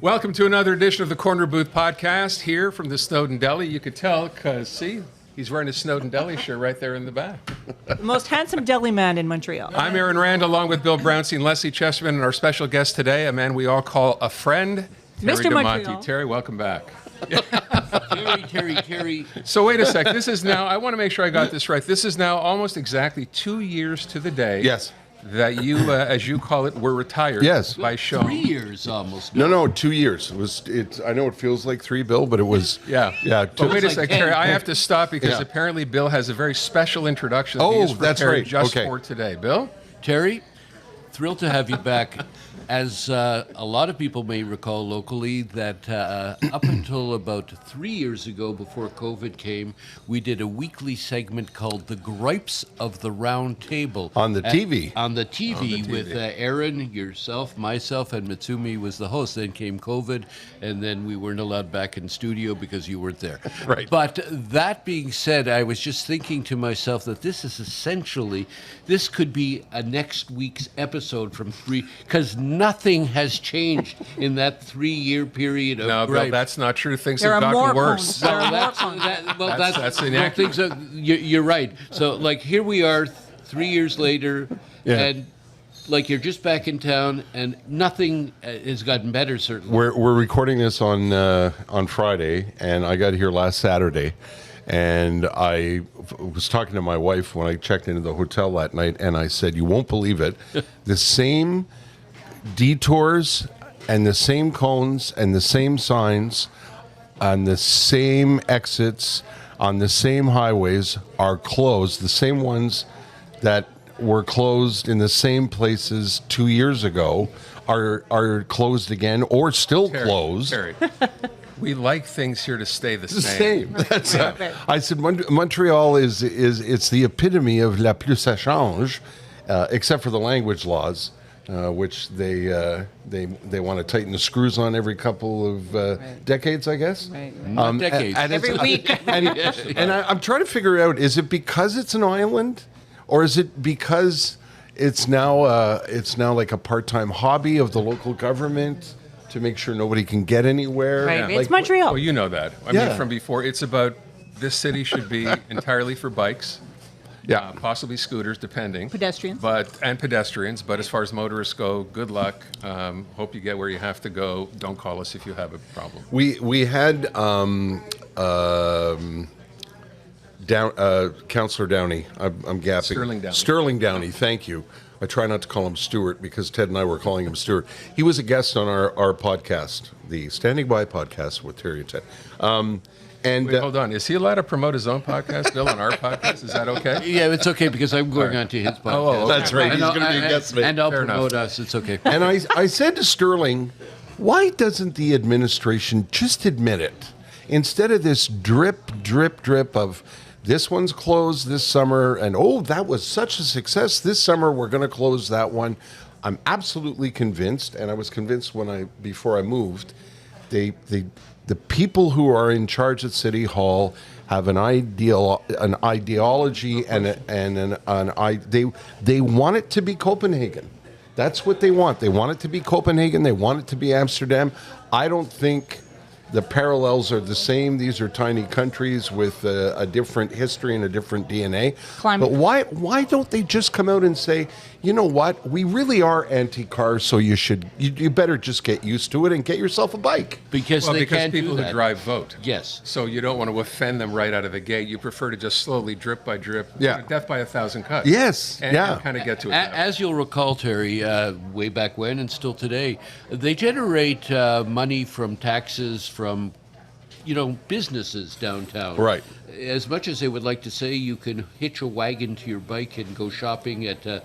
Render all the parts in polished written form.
Welcome to another edition of the Corner Booth Podcast here from the Snowden Deli. You could tell because, see, he's wearing his Snowden Deli shirt right there in the back. The most handsome deli man in Montreal. I'm Aaron Rand, along with Bill Brownstein, Leslie Chesterman, and our special guest today, a man we all call a friend, Terry Mr. DiMonte. Montreal. Terry, welcome back. Terry. So wait a sec. This is now, I want to make sure I got this right. This is now almost exactly 2 years to the day. Yes. That you, as you call it, were retired. Yes. By Sean. 3 years almost. No, 2 years. It's. I know it feels like three, Bill, but it was. Yeah. Two. But wait a like sec, 10. Terry. I have to stop because Yeah. apparently Bill has a very special introduction. Oh, he has that's prepared right. Just Okay. for today, Bill. Terry, thrilled to have you back. As a lot of people may recall locally, that up until about 3 years ago, before COVID came, we did a weekly segment called The Gripes of the Round Table. On the TV. On the TV with Aaron, yourself, myself, and Mitsumi was the host. Then came COVID, and then we weren't allowed back in studio because you weren't there. Right. But that being said, I was just thinking to myself that this is essentially, this could be a next week's episode from three, because nothing has changed in that 3 year period of No, Bill, gripes. that's not true. Things There have are gotten more worse. puns. There are more That's, puns. That's inaccurate. You're right. So, like, here we are 3 years later, Yeah. and like you're just back in town, and nothing has gotten better. Certainly, We're recording this on Friday, and I got here last Saturday, and I was talking to my wife when I checked into the hotel that night, and I said, "You won't believe it, the same detours and the same cones and the same signs on the same exits on the same highways are closed, the same ones that were closed in the same places 2 years ago are closed again or still closed." Terry, we like things here to stay the The same. same. That's I said Montreal is it's the epitome of la plus ça change, except for the language laws, which they want to tighten the screws on every couple of decades, I guess. Right. Not decades. Every week. And I'm trying to figure out: is it because it's an island, or is it because it's now like a part-time hobby of the local government to make sure nobody can get anywhere? Right. Like, It's Montreal. Well, you know that. I Yeah. mean, from before, it's about this city should be entirely for bikes. Yeah. Possibly scooters, depending. Pedestrians. And pedestrians. But as far as motorists go, good luck. Hope you get where you have to go. Don't call us if you have a problem. We had Councillor Downey. I'm gapping. Sterling Downey. Thank you. I try not to call him Stuart because Ted and I were calling him Stuart. He was a guest on our podcast, the Standing By podcast with Terry and Ted. Wait, hold on. Is he allowed to promote his own podcast, Bill, on our podcast? Is that okay? yeah, it's okay because I'm going on to his podcast. Oh, That's right. And He's going to be a guest mate. and I'll Fair promote enough. us. It's okay. And I said to Sterling, why doesn't the administration just admit it? Instead of this drip of this one's closed this summer, and oh, that was such a success. This summer we're going to close that one. I'm absolutely convinced, and I was convinced before I moved, the people who are in charge at City Hall have an ideology they want it to be Copenhagen. That's what they want. They want it to be Copenhagen. They want it to be Amsterdam. I don't think the parallels are the same. These are tiny countries with a different history and a different DNA. Climate. But why don't they just come out and say, you know what, we really are anti-car, so you better just get used to it and get yourself a bike. Because they because can't people do that. who drive vote. Yes. So you don't want to offend them right out of the gate. You prefer to just slowly, drip by drip, Yeah. death by 1,000 cuts. Yes, And yeah. kind of get to it. As you'll recall, Terry, way back when and still today, they generate money from taxes from, businesses downtown. Right. As much as they would like to say you can hitch a wagon to your bike and go shopping at, and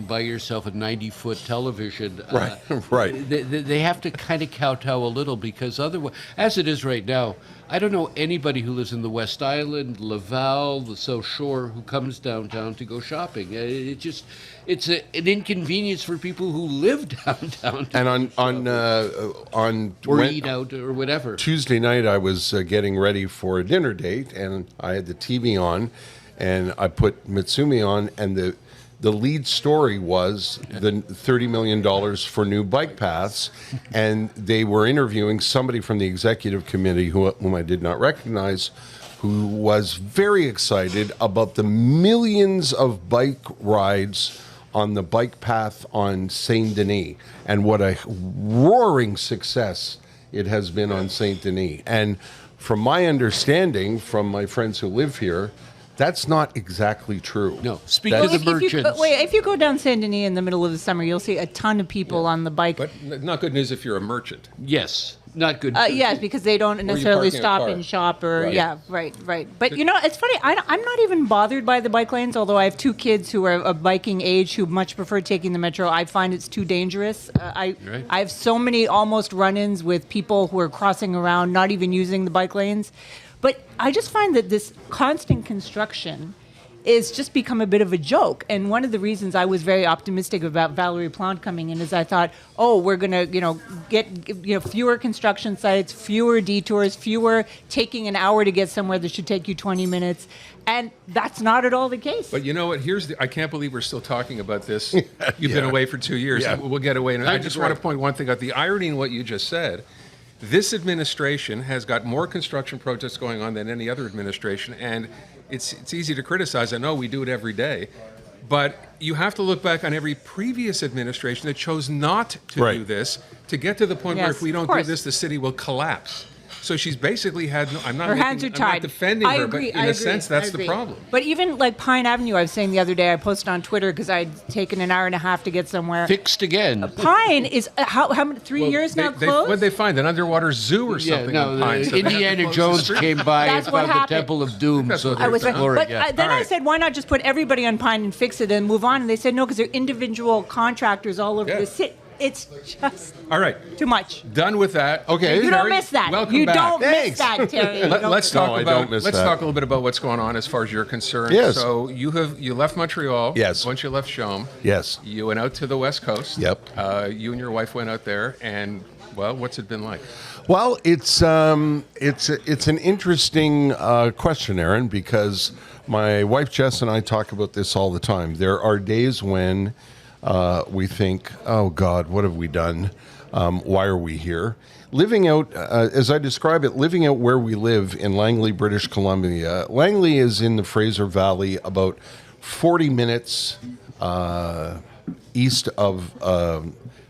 buy yourself a 90-foot television. Right, right. They have to kind of kowtow a little because otherwise, as it is right now, I don't know anybody who lives in the West Island, Laval, the South Shore, who comes downtown to go shopping. It's an inconvenience for people who live downtown. And on or eat out or whatever. Tuesday night, I was getting ready for a dinner date, and on. I had the TV on, and I put Mitsumi on, and the lead story was the $30 million for new bike paths, and they were interviewing somebody from the executive committee whom I did not recognize, who was very excited about the millions of bike rides on the bike path on Saint Denis, and what a roaring success it has been on Saint Denis. And from my understanding, from my friends who live here, that's not exactly true. No. Speak That's- to the merchants. If you go down Saint Denis in the middle of the summer, you'll see a ton of people on the bike. But not good news if you're a merchant. Yes. Not good. Yes, because they don't necessarily parking a stop car. and shop or Right. yeah, right. But it's funny. I'm not even bothered by the bike lanes. Although I have two kids who are of biking age who much prefer taking the metro. I find it's too dangerous. I have so many almost run-ins with people who are crossing around, not even using the bike lanes. But I just find that this constant construction is just become a bit of a joke. And one of the reasons I was very optimistic about Valerie Plante coming in is I thought, oh, we're going to, get fewer construction sites, fewer detours, fewer taking an hour to get somewhere that should take you 20 minutes. And that's not at all the case. But you know what? I can't believe we're still talking about this. You've been away for 2 years. Yeah. We'll get away. And I just want right. to point one thing out. The irony in what you just said, this administration has got more construction projects going on than any other administration. And it's easy to criticize. I know we do it every day. But you have to look back on every previous administration that chose not to Right. do this to get to the point where Yes, if we of don't do course. this, the city will collapse. So she's basically had no, I'm not Her making- hands are I'm tied. not defending I her, agree, but in I a agree, sense, I that's the agree. problem. But even like Pine Avenue, I was saying the other day, I posted on Twitter because I'd taken an hour and a half to get somewhere. Fixed again. Pine is how many 3 Well, years now closed? What'd they find? An underwater zoo or Yeah, something? no, on Pine, so they had to Indiana close the Jones street. came by That's and what found the happened. Temple of Doom. That's So what I was they right. explored it, But yeah. then All I right. said, why not just put everybody on Pine and fix it and move on? And they said, no, because they're individual contractors all over Yeah. the city. It's just All right, too much. done with that. Okay. You don't Terry, miss that. Welcome You back. don't Thanks. miss that, Terry. You don't Let's miss talk No, I about. don't miss Let's that. talk a little bit about what's going on as far as you're concerned. Yes. So you left Montreal. Yes. Once you left Chaume. Yes. You went out to the West Coast. Yep. You and your wife went out there, and well, what's it been like? Well, it's an interesting question, Aaron, because my wife Jess and I talk about this all the time. There are days when we think, "Oh God, what have we done? Why are we here?" Living out, as I describe it, living out where we live in Langley, British Columbia. Langley is in the Fraser Valley, about 40 minutes east of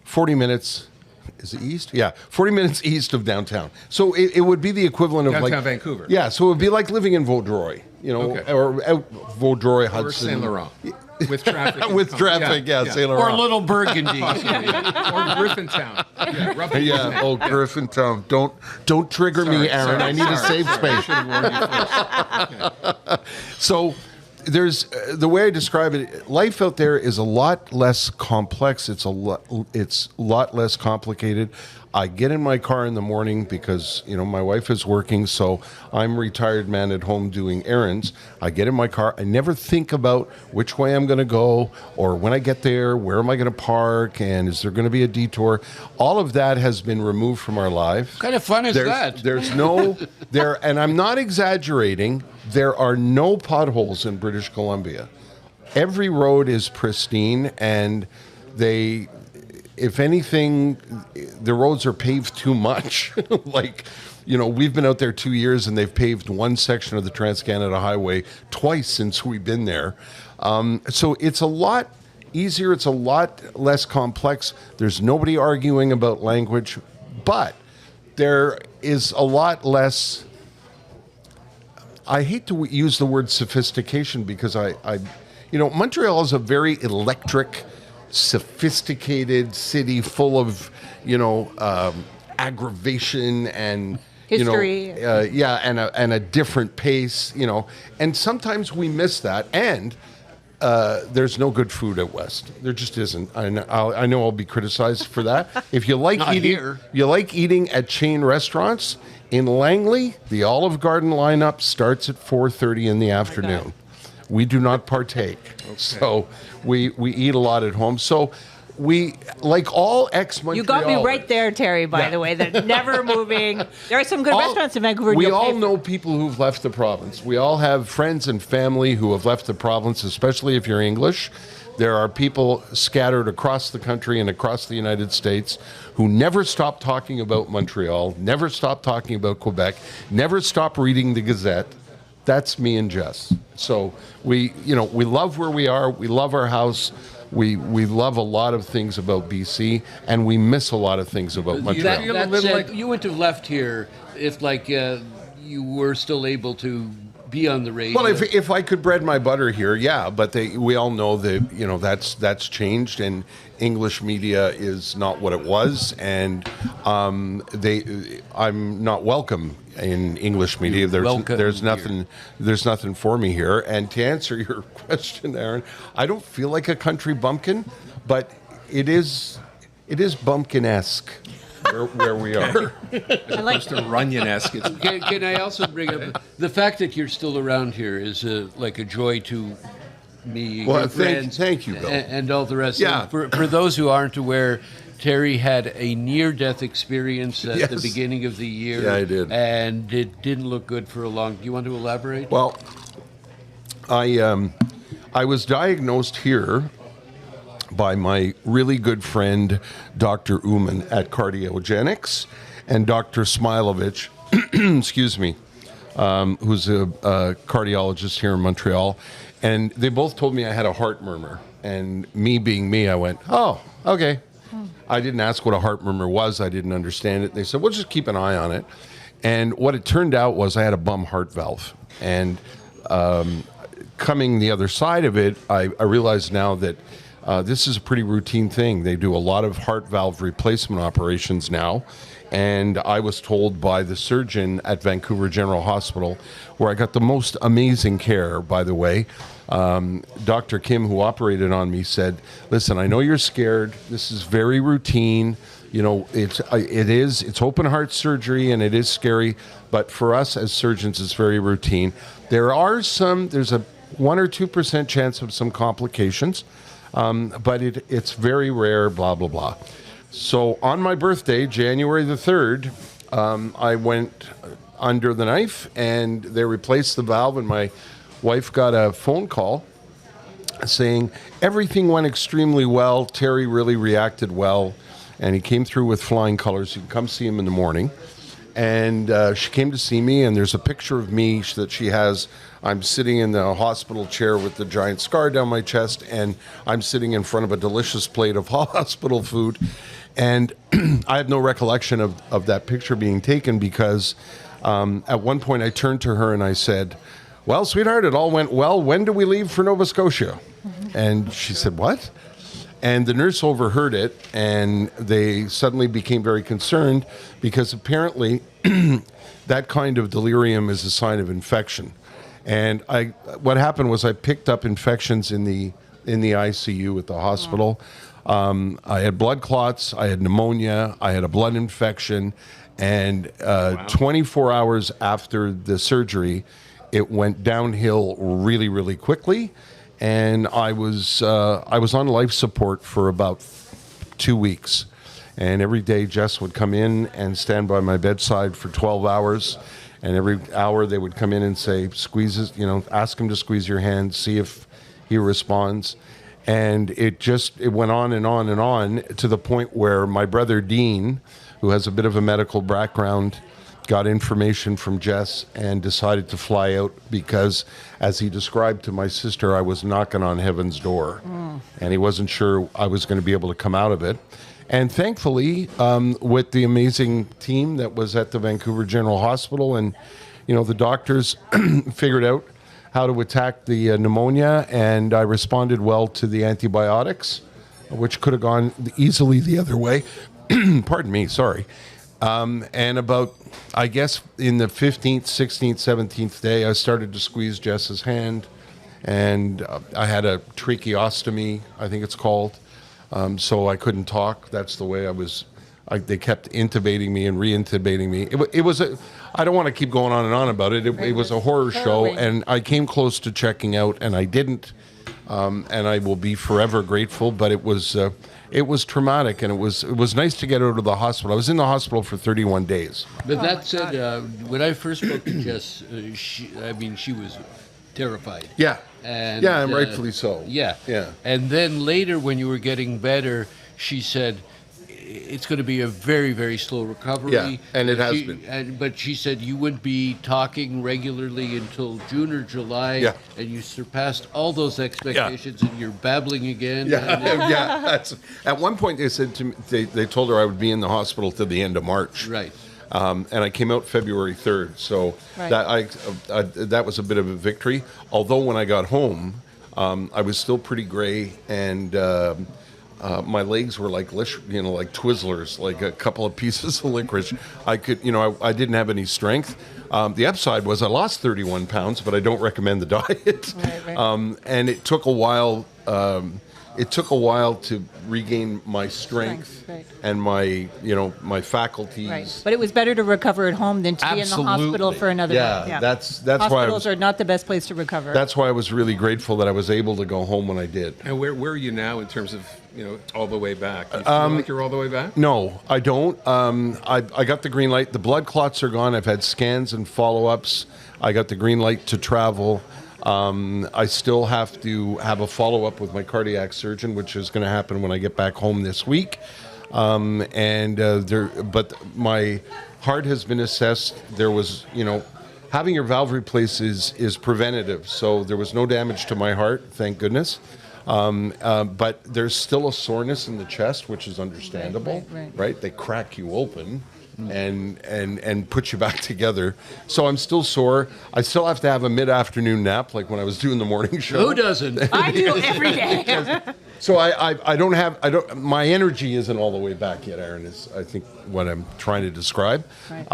40 minutes. Is it east? Yeah, 40 minutes east of downtown. So it would be the equivalent of Downtown like Vancouver. Yeah, so it would be like living in Vaudreuil, Okay. or out Vaudreuil, Or Hudson. Saint Laurent with traffic. With traffic, yeah, Saint Or Laurent. Little Burgundy. Or Griffintown. Yeah, roughly Yeah, oh, Griffintown. Don't trigger me, Aaron. I need a safe space. Should have warned you first. So there's the way I describe it. Life out there is a lot less complex. It's a lot less complicated. I get in my car in the morning because my wife is working, so I'm a retired man at home doing errands. I get in my car. I never think about which way I'm going to go, or when I get there, where am I going to park, and is there going to be a detour? All of that has been removed from our life. What kind of fun is that? There's no there, and I'm not exaggerating. There are no potholes in British Columbia. Every road is pristine, and if anything, the roads are paved too much. We've been out there 2 years, and they've paved one section of the Trans-Canada Highway twice since we've been there. So it's a lot easier. It's a lot less complex. There's nobody arguing about language, but there is a lot less. I hate to use the word sophistication because Montreal is a very electric, sophisticated city full of, aggravation and History. and a different pace, and sometimes we miss that. And there's no good food out west. There just isn't. I know I'll be criticized for that. If you like Not eating, here. you like eating at chain restaurants in Langley, the Olive Garden lineup starts at 4:30 in the afternoon. We do not partake, so we eat a lot at home. So we, like all ex-Montrealers... You got me right there, Terry, by the way. They're never moving. There are some good restaurants in Vancouver. We all know people who've left the province. We all have friends and family who have left the province, especially if you're English. There are people scattered across the country and across the United States who never stop talking about Montreal, never stop talking about Quebec, never stop reading the Gazette. That's me and Jess. So we love where we are. We love our house. We love a lot of things about BC, and we miss a lot of things about Montreal. That said, you wouldn't have left here if, you were still able to be on the radio. Well, if I could bread my butter here, yeah. But we all know that that's changed, and English media is not what it was, and I'm not welcome in English media. There's nothing for me here. And to answer your question, Aaron, I don't feel like a country bumpkin, but it is bumpkin-esque. Where we are. As opposed to Runyon-esque. Can I also bring up the fact that you're still around here is like a joy to me, well, your friends, thank you, Bill. and all the rest. Yeah. For those who aren't aware, Terry had a near-death experience at the beginning of the year. Yeah, I did. And it didn't look good for a long... Do you want to elaborate? Well, I was diagnosed here by my really good friend, Dr. Uman at Cardiogenics, and Dr. Smilovich, excuse me, who's a cardiologist here in Montreal. And they both told me I had a heart murmur. And me being me, I went, oh, okay. I didn't ask what a heart murmur was. I didn't understand it. They said, well, just keep an eye on it. And what it turned out was I had a bum heart valve. And coming the other side of it, I realized now that this is a pretty routine thing. They do a lot of heart valve replacement operations now. And I was told by the surgeon at Vancouver General Hospital, where I got the most amazing care, by the way. Dr. Kim, who operated on me, said, listen, I know you're scared. This is very routine. It's open heart surgery and it is scary. But for us as surgeons, it's very routine. There's a 1 or 2% chance of some complications. But it's very rare, blah, blah, blah. So on my birthday, January the 3rd, I went under the knife and they replaced the valve, and my wife got a phone call saying everything went extremely well. Terry really reacted well, and he came through with flying colors. You can come see him in the morning. And she came to see me, and there's a picture of me that she has. I'm sitting in the hospital chair with the giant scar down my chest, and I'm sitting in front of a delicious plate of hospital food. And I have no recollection of that picture being taken because at one point I turned to her and I said, well, sweetheart, it all went well. When do we leave for Nova Scotia? And she said, what? And the nurse overheard it, and they suddenly became very concerned because apparently that kind of delirium is a sign of infection. And what happened was I picked up infections in the ICU at the hospital. I had blood clots, I had pneumonia, I had a blood infection, and 24 hours after the surgery, it went downhill really, really quickly. And I was on life support for about 2 weeks. And every day Jess would come in and stand by my bedside for 12 hours. And every hour they would come in and say, ask him to squeeze your hand, see if he responds. And it went on and on and on to the point where my brother Dean, who has a bit of a medical background, got information from Jess and decided to fly out because, as he described to my sister, I was knocking on heaven's door. And he wasn't sure I was going to be able to come out of it. And thankfully, with the amazing team that was at the Vancouver General Hospital, and the doctors figured out how to attack the pneumonia, and I responded well to the antibiotics, which could have gone easily the other way. Pardon me, sorry. And about, I guess, in the 15th, 16th, 17th day, I started to squeeze Jess's hand, and I had a tracheostomy, I think it's called, so I couldn't talk. That's the way I was. They kept intubating me and re-intubating me. It was I don't want to keep going on and on about it. It was a horror show, and I came close to checking out, and I didn't. and I will be forever grateful. But it was traumatic, and it was nice to get out of the hospital. I was in the hospital for 31 days. But that said, when I first spoke to Jess, she was terrified. Yeah, And, and rightfully so. Yeah. Yeah. And then later, when you were getting better, she said, it's going to be a very, very slow recovery. Yeah, and it has been. But she said you wouldn't be talking regularly until June or July, Yeah. and you surpassed all those expectations, and you're babbling again. Yeah, yeah. That's, at one point, they said to me, they told her I would be in the hospital till the end of March. Right. And I came out February 3rd, so Right. that was a bit of a victory. Although when I got home, I was still pretty gray, and my legs were like like Twizzlers, like a couple of pieces of licorice. I could, I didn't have any strength. The upside was I lost 31 pounds, but I don't recommend the diet. Right. And it took a while. It took a while to regain my strength Right. and my faculties. Right. But it was better to recover at home than to be in the hospital Absolutely. for another. Yeah, that's why Hospitals are not the best place to recover. that's why I was really grateful that I was able to go home when I did. And where are you now in terms of, all the way back? Do you feel like you're all the way back? No, I don't. I got the green light. The blood clots are gone. I've had scans and follow-ups. I got the green light to travel. I still have to have a follow-up with my cardiac surgeon, which is going to happen when I get back home this week. But my heart has been assessed. There was, having your valve replaced is preventative, so there was no damage to my heart, thank goodness. But there's still a soreness in the chest, which is understandable, Right. They crack you open and put you back together. So I'm still sore. I still have to have a mid-afternoon nap, like when I was doing the morning show. Who doesn't? I do every day. So I don't my energy isn't all the way back yet, Aaron, is I think what I'm trying to describe. Right.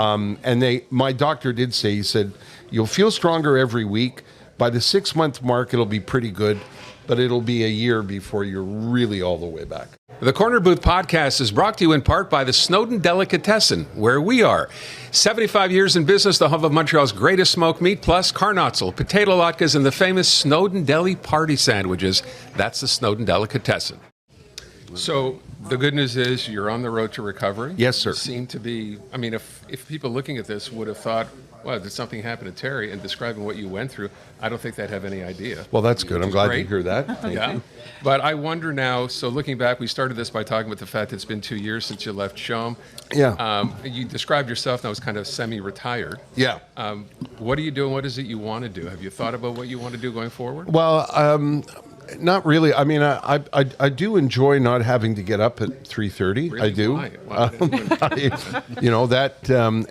And my doctor did say, he said, you'll feel stronger every week. By the 6-month mark, it'll be pretty good, but it'll be a year before you're really all the way back. The Corner Booth podcast is brought to you in part by the Snowden Delicatessen, where we are. 75 years in business, the hub of Montreal's greatest smoked meat, plus carnotzel, potato latkes, and the famous Snowden Deli party sandwiches. That's the Snowden Delicatessen. So the good news is you're on the road to recovery. Yes, sir. You seem to be, if people looking at this would have thought, well, did something happen to Terry, and describing what you went through, I don't think they'd have any idea. Well, that's good. I'm glad great. to hear that. Thank you. But I wonder now, so looking back, we started this by talking about the fact that it's been 2 years since you left Chaume. Yeah. You described yourself now as kind of semi-retired. Yeah. What are you doing? What is it you want to do? Have you thought about what you want to do going forward? Well, not really. I mean, I do enjoy not having to get up at 3:30. Really? I do. Why?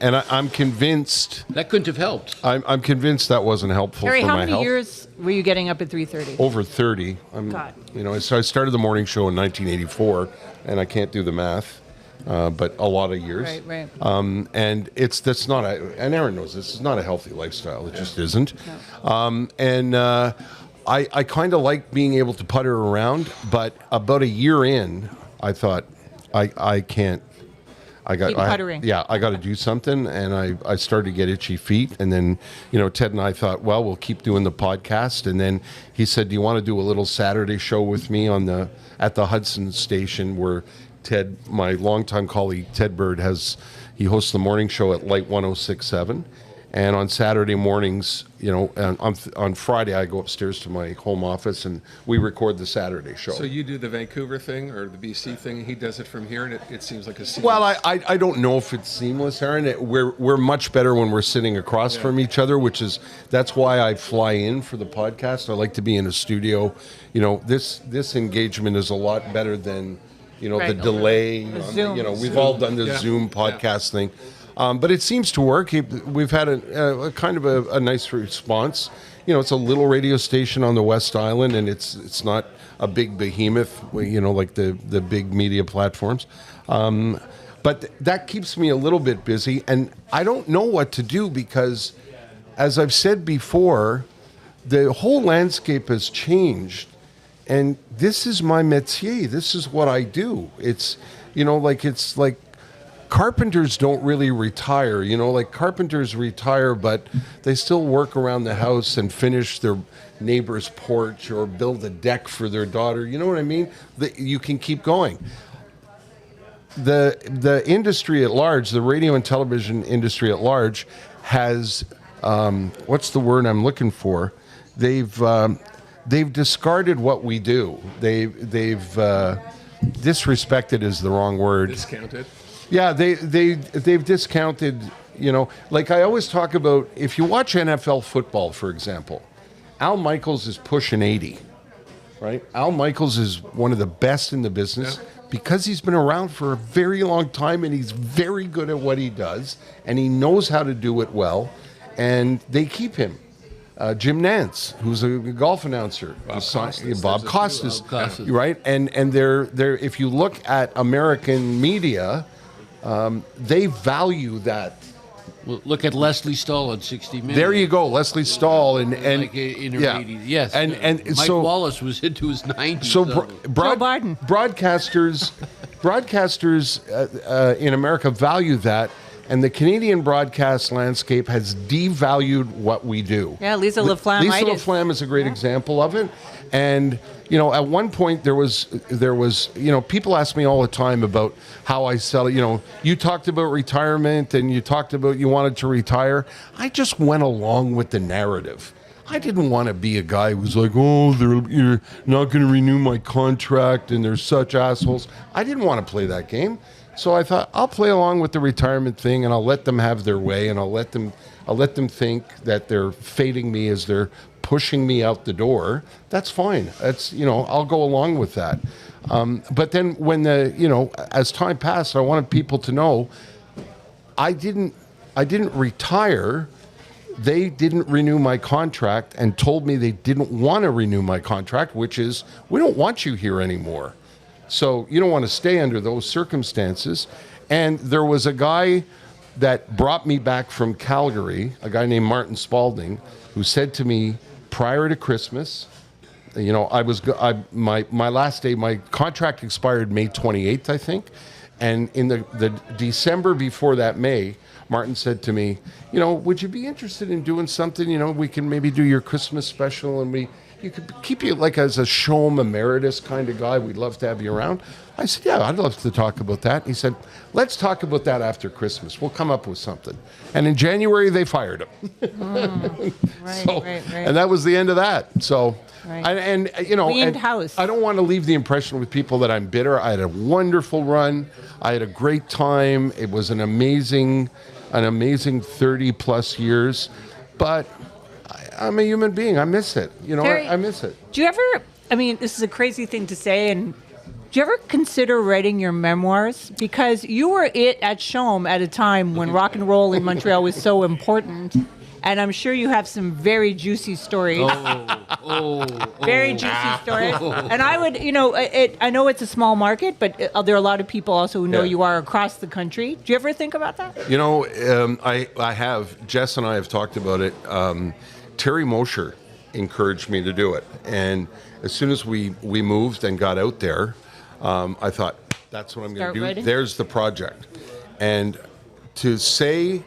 And I'm convinced. That couldn't have helped. I'm convinced that wasn't helpful Harry, for how my many health. years were you getting up at 3:30? Over 30. God. So I started the morning show in 1984, and I can't do the math, but a lot of years. Right. And that's not and Aaron knows this is not a healthy lifestyle. It just isn't. No. I kind of like being able to putter around, but about a year in, I thought, I can't. I got Keep puttering. I got to do something, and I started to get itchy feet, and then Ted and I thought, well, we'll keep doing the podcast, and then he said, do you want to do a little Saturday show with me at the Hudson station where Ted, my longtime colleague Ted Bird, he hosts the morning show at Light 106.7. And on Saturday mornings, on Friday, I go upstairs to my home office and we record the Saturday show. So you do the Vancouver thing or the BC thing. He does it from here, and it seems like a seamless. Well, I don't know if it's seamless, Aaron. We're much better when we're sitting across from each other, that's why I fly in for the podcast. I like to be in a studio. This engagement is a lot better than the delay. Zoom. We've all done the Zoom podcast thing. But it seems to work. We've had a kind of a nice response. It's a little radio station on the West Island, and it's not a big behemoth, like the big media platforms. But that keeps me a little bit busy, and I don't know what to do because, as I've said before, the whole landscape has changed, and this is my métier. This is what I do. It's like carpenters don't really retire, carpenters retire, but they still work around the house and finish neighbor's porch or build a deck for their daughter. You know what I mean? You can keep going. The industry at large, the radio and television industry at large, has what's the word I'm looking for? They've discarded what we do. They've disrespected is the wrong word. Discounted. Yeah, they've discounted. You know, like I always talk about, if you watch NFL football, for example, Al Michaels is pushing 80, right? Al Michaels is one of the best in the business because he's been around for a very long time and he's very good at what he does and he knows how to do it well, and they keep him. Jim Nantz, who's a golf announcer, Bob Costas, right? And they're if you look at American media, they value that. Well, look at Leslie Stahl on 60 Minutes. There you go, Leslie Stahl, and like in her 80s. Yes, and Mike so Wallace was into his 90s. So Joe Biden. broadcasters in America value that, and the Canadian broadcast landscape has devalued what we do. Yeah, Lisa LaFlamme. Lisa LaFlamme is a great example of it. And, you know, at one point there was, you know, people ask me all the time about how I sell it. You know, you talked about retirement and you talked about you wanted to retire. I just went along with the narrative. I didn't want to be a guy who's like, oh, you're not going to renew my contract and they're such assholes. I didn't want to play that game. So I thought I'll play along with the retirement thing and I'll let them have their way and I'll let them think that they're fading me as they're pushing me out the door. That's fine. That's, you know, I'll go along with that. But then when as time passed, I wanted people to know I didn't retire. They didn't renew my contract and told me they didn't want to renew my contract, which is, we don't want you here anymore. So you don't want to stay under those circumstances. And there was a guy that brought me back from Calgary, a guy named Martin Spalding, who said to me prior to Christmas, you know, my last day, my contract expired May 28th, I think. And in the December before that May, Martin said to me, you know, would you be interested in doing something? You know, we can maybe do your Christmas special and you could keep you like as a show emeritus kind of guy. We'd love to have you around. I said, yeah, I'd love to talk about that. He said, let's talk about that after Christmas. We'll come up with something. And in January, they fired him. Right. And that was the end of that. So, Right. Cleaned house. I don't want to leave the impression with people that I'm bitter. I had a wonderful run. I had a great time. It was an amazing 30 plus years. But I'm a human being. I miss it. You know, I miss it. Do you ever, I mean, this is a crazy thing to say, and do you ever consider writing your memoirs? Because you were at Shome at a time when rock and roll in Montreal was so important. And I'm sure you have some very juicy stories. Very juicy stories. And I would, you know, I know it's a small market, but there are a lot of people also who know you are across the country. Do you ever think about that? You know, I have. Jess and I have talked about it. Terry Mosher encouraged me to do it. And as soon as we moved and got out there, I thought, that's what I'm going to do. Writing? There's the project. And to say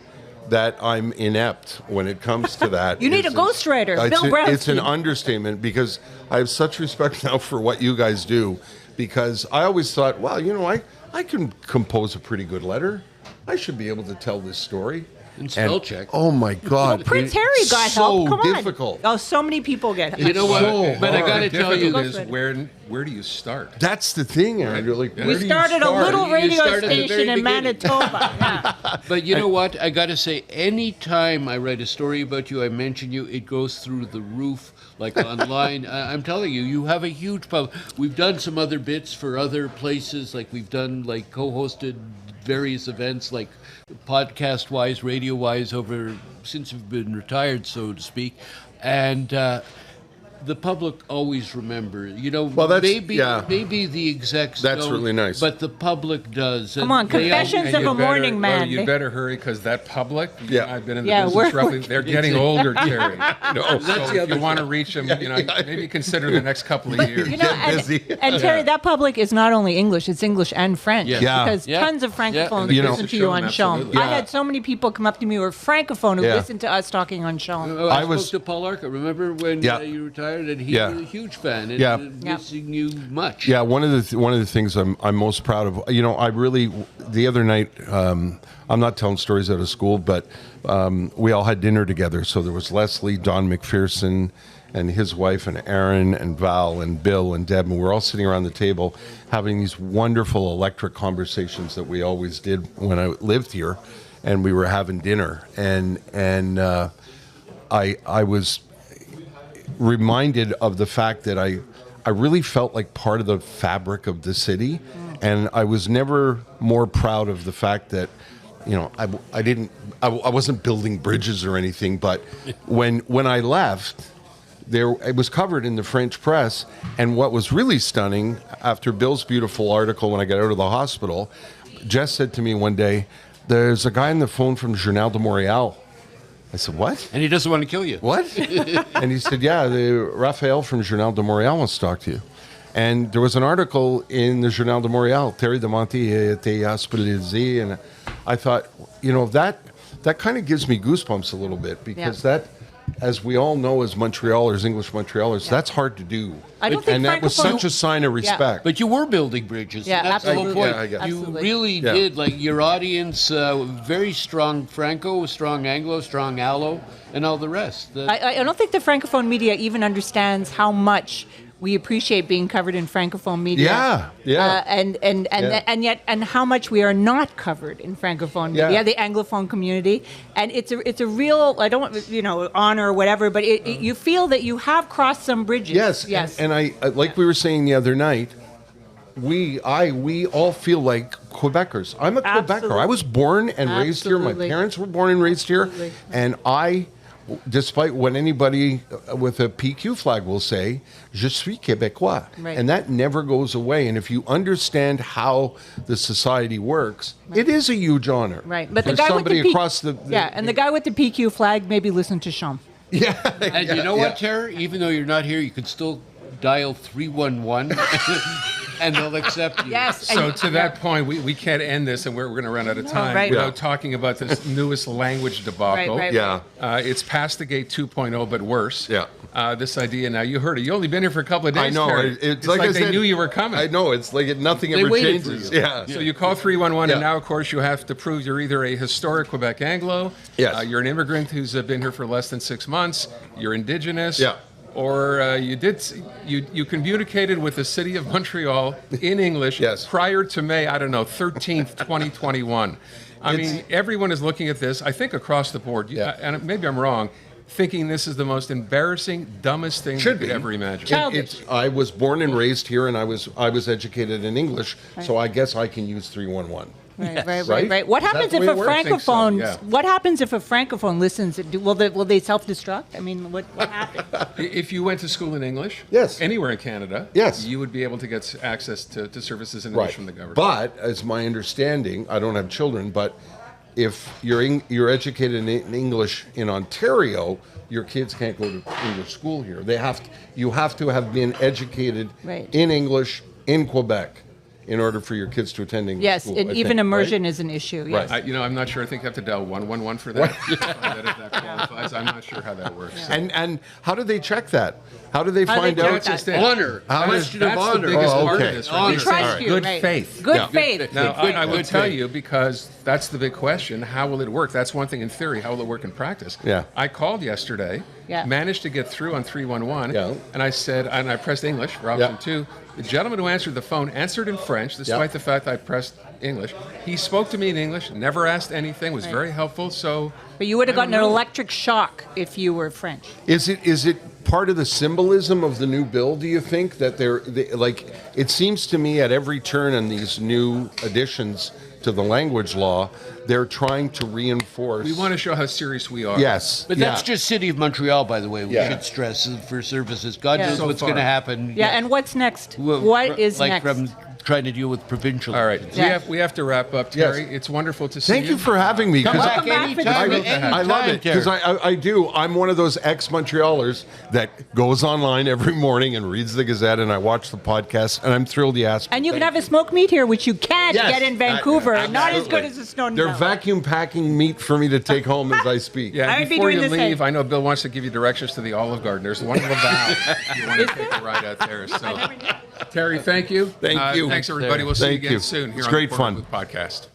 that I'm inept when it comes to that. You need a ghostwriter, Bill Brownstein. It's an understatement because I have such respect now for what you guys do, because I always thought, well, you know, I can compose a pretty good letter. I should be able to tell this story. And spell check. Oh my God! Well, Prince Harry got help. Come on. Difficult. Oh, so many people get help. You know what? But I got to tell you, is where do you start? That's the thing, Andrew. Like, We started a little radio station in beginning. Manitoba. Yeah. But you know what? I got to say, any time I write a story about you, I mention you, it goes through the roof, like online. I'm telling you, you have a huge public. We've done some other bits for other places, like we've done like co-hosted various events, like podcast-wise, radio-wise, over since we've been retired, so to speak. And the public always remember. Well, that's- maybe yeah. maybe the execs That's don't, really nice. but the public does. Come on, confessions And of you'd a morning better, man. You'd better hurry because that public, Yeah. I've been in the Yeah, business we're- roughly, they're getting older, Terry. No. So if you want to reach them, maybe consider the next couple of years. And, busy. and Terry, that public is not only English; it's English and French. Yeah. Yeah. Because Yeah. tons of francophones Yeah. listen to you on Shalom. Absolutely. I had so many people come up to me who are francophone who Yeah. listen to us talking on Shalom. Oh, I I was- spoke to Paul Arca. Remember when Yeah. you retired, and he Yeah. was a huge fan and Yeah. missing you much. Yeah, one of the things I'm most proud of. I really the other night. I'm not telling stories out of school, but we all had dinner together. So there was Leslie, Don McPherson, and his wife, and Aaron, and Val, and Bill, and Deb, and we're all sitting around the table having these wonderful electric conversations that we always did when I lived here, and we were having dinner, and I was reminded of the fact that I really felt like part of the fabric of the city, and I was never more proud of the fact that I wasn't building bridges or anything, but when I left, it was covered in the French press, and what was really stunning after Bill's beautiful article when I got out of the hospital, Jess said to me one day, "There's a guy on the phone from Journal de Montreal." I said, "What?" And he doesn't want to kill you. What? And he said, "Yeah, Raphael from Journal de Montréal wants to talk to you." And there was an article in the Journal de Montréal, Terry DiMonte était hospitalisé, and I thought, that kind of gives me goosebumps a little bit because that, as we all know as Montrealers, English Montrealers, that's hard to do. I don't think and that was francophone- such a sign of respect. But you were building bridges. Yeah, and that's the whole absolutely. point. Yeah, I guess. You Absolutely. really Yeah. did. Like your audience, very strong Franco, strong Anglo, strong Allo, and all the rest. I don't think the francophone media even understands how much we appreciate being covered in francophone media. Yeah, yeah. And yet how much we are not covered in francophone media, Yeah. the anglophone community, and it's a real, I don't want honor or whatever, but you feel that you have crossed some bridges. Yes. And I like we were saying the other night, we all feel like Quebecers. I'm a Quebecer. Absolutely. I was born and raised here. My Absolutely. parents were born and raised here. Absolutely. And despite what anybody with a PQ flag will say, je suis Québécois. Right. And that never goes away. And if you understand how the society works, it is a huge honor. Right, but the for guy somebody with the across the and the guy with the PQ flag maybe listen to Sham. And you know what, Terry? Even though you're not here, you can still dial 311 and they'll accept you. Yes. So and- to that point, we can't end this, and we're going to run out of time right. without Yeah. talking about this newest language debacle. Right. Yeah. It's past the gate 2.0, but worse. Yeah. This idea now, you heard it. You only been here for a couple of days. I know. Terry. It's like I they said, knew you were coming. I know. It's like nothing They ever waited for changes. you. Yeah. So you call 311, Yeah. and now, of course, you have to prove you're either a historic Quebec Anglo, Yes. you're an immigrant who's been here for less than 6 months, you're indigenous, Yeah. or you communicated with the city of Montreal in English Yes. prior to May, 13th, 2021. I mean, everyone is looking at this, I think across the board, Yeah. and maybe I'm wrong, thinking this is the most embarrassing, dumbest thing Should you could be. ever imagine. Childish. I was born and raised here, and I was educated in English, so I guess I can use 311. Right. What Is that happens the if way a it works? I think so, francophone? yeah. What happens if a francophone listens? Will they self-destruct? I mean, what happens? If you went to school in English, Yes. anywhere in Canada, Yes. you would be able to get access to services in English Right. from the government. But as my understanding, I don't have children, but if you're educated in English in Ontario, your kids can't go to English school here. You have to have been educated Right. in English in Quebec in order for your kids to attend English Yes, school. and I even think, immersion right? is an issue. Yes. Right. I'm not sure. I think you have to dial 111 for that. That qualifies. I'm not sure how that works. And how do they check that? How do they How do find they out? check That's just that? it. Honor. How Question of That's the honor. biggest Oh, part okay. of this. Honor. Right? Trust you, Good right. faith. Good Yeah. faith. Now, Good I will faith. tell you, because that's the big question, how will it work? That's one thing in theory. How will it work in practice? Yeah. I called yesterday, Yeah. managed to get through on 311, Yeah. and I said, and I pressed English for option Yeah. 2. The gentleman who answered the phone answered in French, despite Yeah. the fact I pressed English. He spoke to me in English, never asked anything, was very helpful, so... But you would have I don't gotten an know. electric shock if you were French. Is it part of the symbolism of the new bill? Do you think that like? It seems to me at every turn in these new additions to the language law, they're trying to reinforce. We want to show how serious we are. Yes. But that's just City of Montreal, by the way. We Yeah. should stress for services. God Yeah. knows So what's far. going to happen. Yeah, and what's next? Well, What is like next? from trying to deal with provincial. All right. elections. We Yeah. have to wrap up, Terry. It's wonderful to see Thank you for having me. Come 'cause back Welcome back for anytime. dinner. anytime, I love it because Terry. I do. I'm one of those ex-Montrealers that goes online every morning and reads the Gazette, and I watch the podcast, and I'm thrilled you asked me. And you can have a smoked meat here, which you can't Yes, get in Vancouver. Not as good absolutely. as the Stone They're Valley. vacuum packing meat for me to take home as I speak. Yeah, I would be before doing you the same. leave, I know Bill wants to give you directions to the Olive Garden. There's one in Laval. If you want to take a ride out there. So, Terry, thank you. Thank you. Thanks, everybody. We'll see you Thank again you. soon here It's on great the fun. Booth Podcast.